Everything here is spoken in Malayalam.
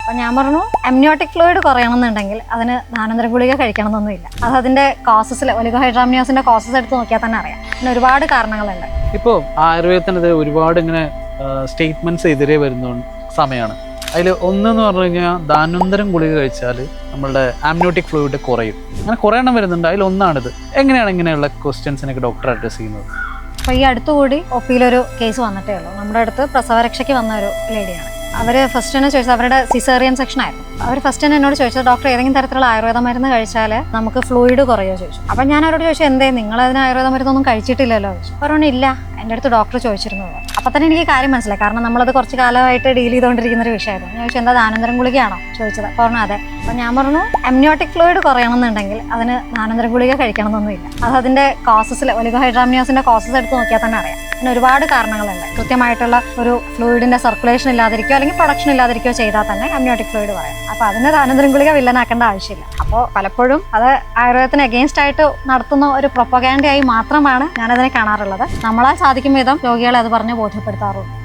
അപ്പോൾ ഞാൻ പറഞ്ഞു അമ്നിയോട്ടിക് ഫ്ലൂയിഡ് കുറയണമെന്നുണ്ടെങ്കിൽ അതിന് ധാനാന്തര ഗുളിക കഴിക്കണമെന്നൊന്നുമില്ല. അത് അതിൻ്റെ കോസസിൽ ഒലിഗോഹൈഡ്രാമിനോസിൻ്റെ കോസസ് എടുത്ത് നോക്കിയാൽ തന്നെ അറിയാം. പിന്നെ ഒരുപാട് കാരണങ്ങളുണ്ട്. ഇപ്പോൾ ആയുർവേദത്തിനെതിരെ ഒരുപാട് ഇങ്ങനെ സ്റ്റേറ്റ്മെൻറ്റ്സ് എതിരെ വരുന്ന സമയമാണ്. അതിൽ ഒന്നെന്ന് പറഞ്ഞു കഴിഞ്ഞാൽ ധാന്വന്തരം ഗുളിക കഴിച്ചാൽ നമ്മളുടെ ആമ്നിയോട്ടിക് ഫ്ലൂയിഡ് കുറയും. അങ്ങനെ കുറേ എണ്ണം വരുന്നുണ്ട്. അതിലൊന്നാണിത്. എങ്ങനെയാണ് ഇങ്ങനെയുള്ള ക്വസ്റ്റ്യൻസിനൊക്കെ ഡോക്ടർ അഡ്രസ് ചെയ്യുന്നത്? അപ്പോൾ ഈ അടുത്തുകൂടി ഒപ്പിയിലൊരു കേസ് വന്നിട്ടേ ഉള്ളൂ. നമ്മുടെ അടുത്ത് പ്രസവരക്ഷയ്ക്ക് വന്ന ഒരു ലേഡിയാണ്. അവർ ഫസ്റ്റ് തന്നെ ചോദിച്ചത് അവരുടെ സിസേറിയൻ സെക്ഷൻ ആയിരുന്നു. അവർ ഫസ്റ്റ് തന്നെ എന്നോട് ചോദിച്ചത്, ഡോക്ടർ ഏതെങ്കിലും തരത്തിലുള്ള ആയുർവേദ മരുന്ന് കഴിച്ചാൽ നമുക്ക് ഫ്ലൂയിഡ് കുറയോ ചോദിച്ചു. അപ്പം ഞാൻ അവരോട് ചോദിച്ചു, എന്തേ നിങ്ങളതിന് ആയുർവേദ മരുന്നൊന്നും കഴിച്ചിട്ടില്ലല്ലോ ചോദിച്ചു. പറഞ്ഞു ഇല്ല, എൻ്റെ അടുത്ത് ഡോക്ടർ ചോദിച്ചിരുന്നത്. അപ്പം തന്നെ എനിക്ക് കാര്യം മനസ്സിലായി. കാരണം നമ്മളത് കുറച്ച് കാലമായിട്ട് ഡീൽ ചെയ്തുകൊണ്ടിരിക്കുന്ന ഒരു വിഷയമായിരുന്നു. ഞാൻ ചോദിച്ചു, എന്താ ധാനാന്തരം ഗുളികയാണോ ചോദിച്ചത്. പറഞ്ഞു അതെ. അപ്പം ഞാൻ പറഞ്ഞു അമ്നിയോട്ടിക് ഫ്ലൂയിഡ് കുറയണമെന്നുണ്ടെങ്കിൽ അതിന് ധാനാന്തരം ഗുളിക കഴിക്കണമെന്നൊന്നുമില്ല. അത് അതിൻ്റെ കോസസിൽ ഒലിഗോഹൈഡ്രാമിനോസിൻ്റെ കോസസ് എടുത്ത് നോക്കിയാൽ തന്നെ അറിയാം. പിന്നെ ഒരുപാട് കാരണങ്ങളുണ്ട്. കൃത്യമായിട്ടുള്ള ഒരു ഫ്ലൂയിഡിൻ്റെ സർക്കുലേഷൻ ഇല്ലാതിരിക്കുകയോ അല്ലെങ്കിൽ പ്രൊഡക്ഷൻ ഇല്ലാതിരിക്കുകയോ ചെയ്താൽ തന്നെ അമ്നിയോട്ടിക് ഫ്ലൂയിഡ് പറയാം. അപ്പോൾ അതിന് ധാനാന്തരം ഗുളിക വില്ലനാക്കേണ്ട ആവശ്യമില്ല. അപ്പോൾ പലപ്പോഴും അത് ആയുർവേദത്തിന് അഗെയിൻസ്റ്റ് ആയിട്ട് നടത്തുന്ന ഒരു പ്രൊപ്പഗാൻഡയായി മാത്രമാണ് ഞാനതിനെ കാണാറുള്ളത്. നമ്മളാൽ സാധിക്കും വിധം രോഗികളെ അത് പറഞ്ഞ് ബോധ്യപ്പെടുത്താറുണ്ട്.